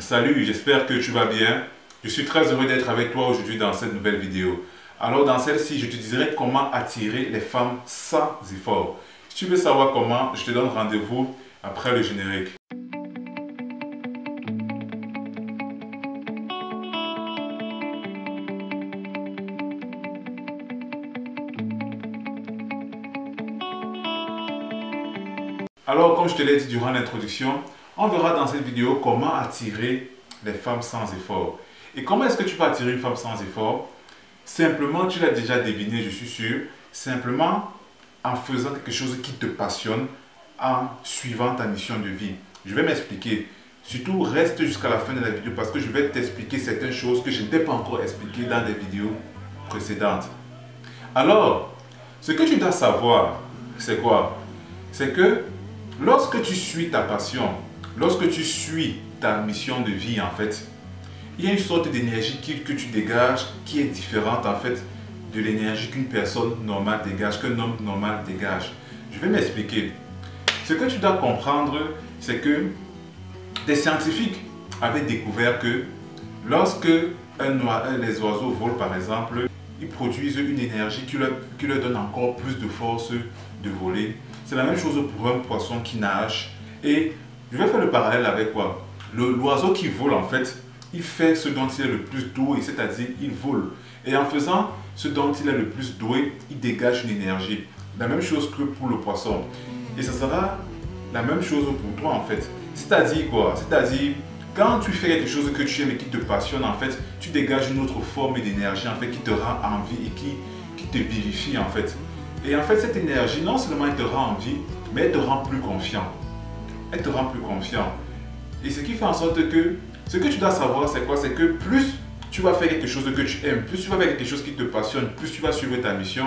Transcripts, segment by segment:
Salut, j'espère que tu vas bien. Je suis très heureux d'être avec toi aujourd'hui dans cette nouvelle vidéo. Alors dans celle-ci, je te dirai comment attirer les femmes sans effort. Si tu veux savoir comment, je te donne rendez-vous après le générique. Alors comme je te l'ai dit durant l'introduction, on verra dans cette vidéo comment attirer les femmes sans effort. Et comment est-ce que tu peux attirer une femme sans effort? Simplement, tu l'as déjà deviné, je suis sûr, simplement en faisant quelque chose qui te passionne, en suivant ta mission de vie. Je vais m'expliquer. Surtout, reste jusqu'à la fin de la vidéo parce que je vais t'expliquer certaines choses que je n'ai pas encore expliquées dans des vidéos précédentes. Alors, ce que tu dois savoir, c'est quoi? C'est que lorsque tu suis ta passion, lorsque tu suis ta mission de vie en fait, il y a une sorte d'énergie que tu dégages qui est différente en fait de l'énergie qu'une personne normale dégage, qu'un homme normal dégage. Je vais m'expliquer. Ce que tu dois comprendre, c'est que des scientifiques avaient découvert que lorsque les oiseaux volent par exemple, ils produisent une énergie qui leur donne encore plus de force de voler. C'est la même chose pour un poisson qui nage. Et je vais faire le parallèle avec quoi? L'oiseau qui vole en fait, il fait ce dont il est le plus doué, c'est-à-dire il vole. Et en faisant ce dont il est le plus doué, il dégage une énergie. La même chose que pour le poisson. Et ça sera la même chose pour toi en fait. C'est-à-dire quoi? C'est-à-dire quand tu fais quelque chose que tu aimes et qui te passionne en fait, tu dégages une autre forme d'énergie en fait qui te rend envie et qui te vivifie en fait. Et en fait cette énergie, non seulement elle te rend envie, mais elle te rend plus confiant. Elle te rend plus confiant. Et ce qui fait en sorte que, ce que tu dois savoir c'est quoi? C'est que plus tu vas faire quelque chose que tu aimes, plus tu vas faire quelque chose qui te passionne, plus tu vas suivre ta mission,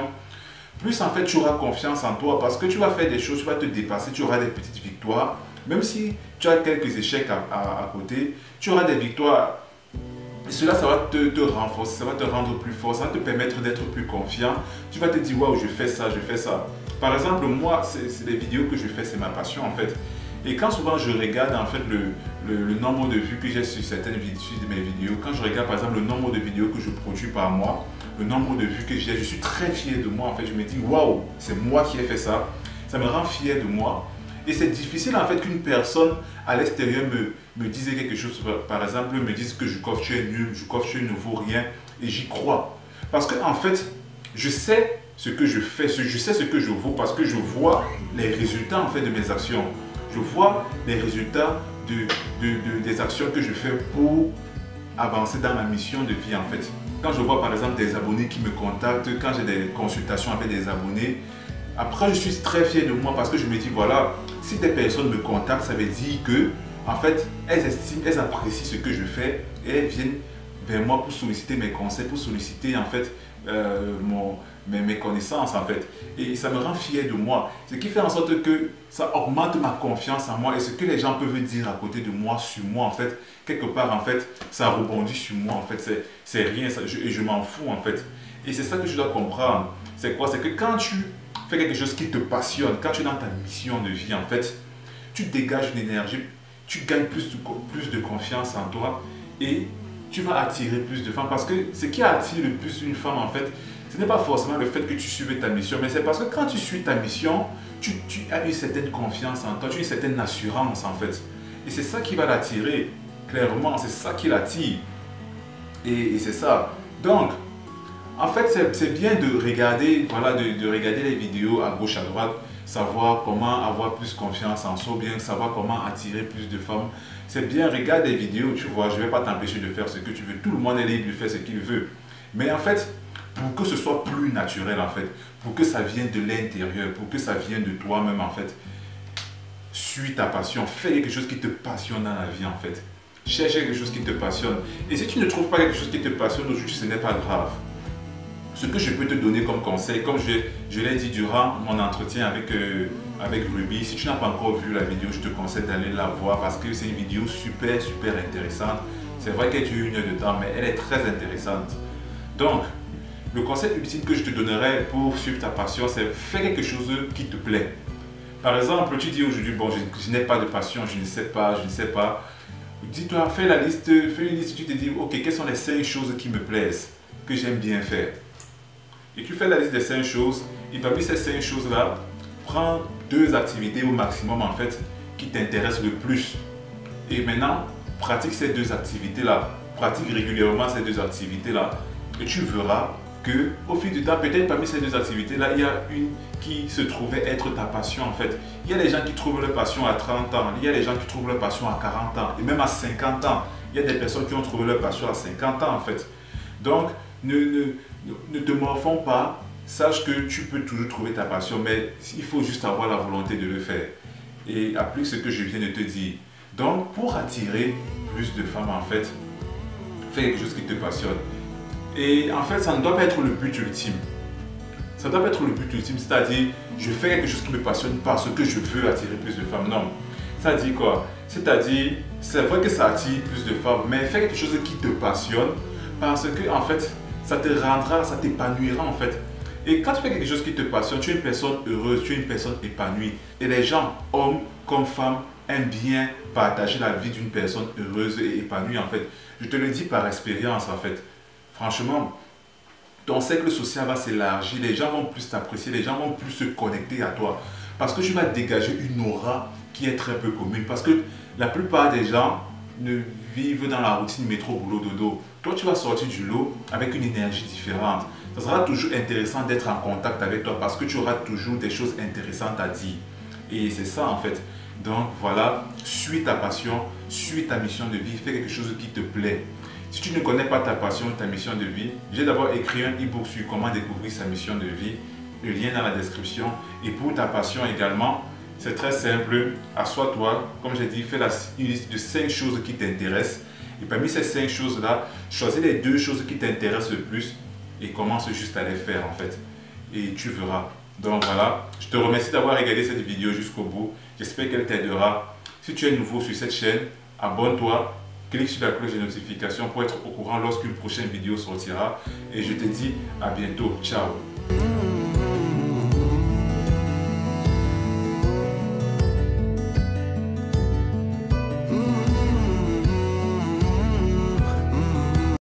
plus en fait tu auras confiance en toi parce que tu vas faire des choses, tu vas te dépasser, tu auras des petites victoires. Même si tu as quelques échecs à côté, tu auras des victoires. Et cela, ça va te renforcer, ça va te rendre plus fort, ça va te permettre d'être plus confiant. Tu vas te dire, waouh, je fais ça, je fais ça. Par exemple, moi, c'est les vidéos que je fais, c'est ma passion en fait. Et quand souvent je regarde en fait le nombre de vues que j'ai sur certaines vidéos, sur mes vidéos, quand je regarde par exemple le nombre de vidéos que je produis par mois, le nombre de vues que j'ai, je suis très fier de moi en fait. Je me dis, waouh, c'est moi qui ai fait ça. Ça me rend fier de moi. Et c'est difficile en fait qu'une personne à l'extérieur me dise quelque chose, par exemple, me dise que Joukov tu es nul, Joukov tu ne vaux rien, et j'y crois. Parce que en fait, je sais ce que je fais, je sais ce que je vaux, parce que je vois les résultats en fait de mes actions. Je vois les résultats des actions que je fais pour avancer dans ma mission de vie en fait. Quand je vois par exemple des abonnés qui me contactent, quand j'ai des consultations avec des abonnés, après, je suis très fier de moi parce que je me dis, voilà, si des personnes me contactent, ça veut dire que, en fait, elles estiment, elles apprécient ce que je fais et elles viennent vers moi pour solliciter mes conseils, pour solliciter, en fait, mes connaissances, en fait. Et ça me rend fier de moi. Ce qui fait en sorte que ça augmente ma confiance en moi et ce que les gens peuvent dire à côté de moi, sur moi, en fait, quelque part, en fait, ça rebondit sur moi, en fait. C'est rien, et je m'en fous, en fait. Et c'est ça que je dois comprendre. C'est quoi? C'est que quand tu fais quelque chose qui te passionne, quand tu es dans ta mission de vie, en fait, tu dégages une énergie, tu gagnes plus de confiance en toi et tu vas attirer plus de femmes. Parce que ce qui attire le plus une femme, en fait, ce n'est pas forcément le fait que tu suives ta mission, mais c'est parce que quand tu suis ta mission, tu as une certaine confiance en toi, tu as une certaine assurance, en fait. Et c'est ça qui va l'attirer, clairement, c'est ça qui l'attire. Et c'est ça. Donc, en fait, c'est bien de regarder, voilà, de regarder les vidéos à gauche, à droite, savoir comment avoir plus confiance en soi, bien savoir comment attirer plus de femmes. C'est bien, regarde des vidéos, tu vois, je ne vais pas t'empêcher de faire ce que tu veux. Tout le monde est libre de faire ce qu'il veut. Mais en fait, pour que ce soit plus naturel, en fait, pour que ça vienne de l'intérieur, pour que ça vienne de toi-même, en fait, suis ta passion, fais quelque chose qui te passionne dans la vie, en fait. Cherche quelque chose qui te passionne. Et si tu ne trouves pas quelque chose qui te passionne aujourd'hui, ce n'est pas grave. Ce que je peux te donner comme conseil, comme je l'ai dit durant mon entretien avec Ruby, si tu n'as pas encore vu la vidéo, je te conseille d'aller la voir parce que c'est une vidéo super intéressante. C'est vrai qu'elle dure 1 heure de temps, mais elle est très intéressante. Donc, le conseil ultime que je te donnerai pour suivre ta passion, c'est faire quelque chose qui te plaît. Par exemple, tu dis aujourd'hui, bon, je n'ai pas de passion, je ne sais pas. dis-toi, fais une liste, tu te dis, ok, quelles sont les 5 choses qui me plaisent, que j'aime bien faire. Et tu fais la liste des 5 choses, et parmi ces 5 choses-là, prends 2 activités au maximum en fait, qui t'intéressent le plus. Et maintenant, pratique ces 2 activités-là, pratique régulièrement ces 2 activités-là, et tu verras que au fil du temps, peut-être parmi ces 2 activités-là, il y a une qui se trouvait être ta passion en fait. Il y a des gens qui trouvent leur passion à 30 ans, il y a des gens qui trouvent leur passion à 40 ans, et même à 50 ans. Il y a des personnes qui ont trouvé leur passion à 50 ans en fait. Donc, ne te morfonds pas, sache que tu peux toujours trouver ta passion, mais il faut juste avoir la volonté de le faire. Et applique ce que je viens de te dire. Donc, pour attirer plus de femmes en fait, fais quelque chose qui te passionne. Et en fait, ça ne doit pas être le but ultime. Ça ne doit pas être le but ultime, c'est-à-dire, je fais quelque chose qui me passionne parce que je veux attirer plus de femmes. Non. Ça dit quoi? C'est-à-dire, c'est vrai que ça attire plus de femmes, mais fais quelque chose qui te passionne parce que, en fait, ça te rendra, ça t'épanouira en fait. Et quand tu fais quelque chose qui te passionne, tu es une personne heureuse, tu es une personne épanouie. Et les gens, hommes comme femmes, aiment bien partager la vie d'une personne heureuse et épanouie en fait. Je te le dis par expérience en fait. Franchement, ton cercle social va s'élargir, les gens vont plus t'apprécier, les gens vont plus se connecter à toi. Parce que tu vas dégager une aura qui est très peu commune. Parce que la plupart des gens ne vivent dans la routine métro, boulot, dodo. Toi, tu vas sortir du lot avec une énergie différente. Ça sera toujours intéressant d'être en contact avec toi parce que tu auras toujours des choses intéressantes à dire. Et c'est ça en fait. Donc voilà, suis ta passion, suis ta mission de vie, fais quelque chose qui te plaît. Si tu ne connais pas ta passion, ta mission de vie, j'ai d'abord écrit un e-book sur comment découvrir sa mission de vie. Le lien dans la description. Et pour ta passion également, c'est très simple. Assois-toi, comme j'ai dit, fais une liste de 5 choses qui t'intéressent. Et parmi ces 5 choses-là, choisis les 2 choses qui t'intéressent le plus et commence juste à les faire en fait. Et tu verras. Donc voilà, je te remercie d'avoir regardé cette vidéo jusqu'au bout. J'espère qu'elle t'aidera. Si tu es nouveau sur cette chaîne, abonne-toi. Clique sur la cloche de notification pour être au courant lorsqu'une prochaine vidéo sortira. Et je te dis à bientôt. Ciao.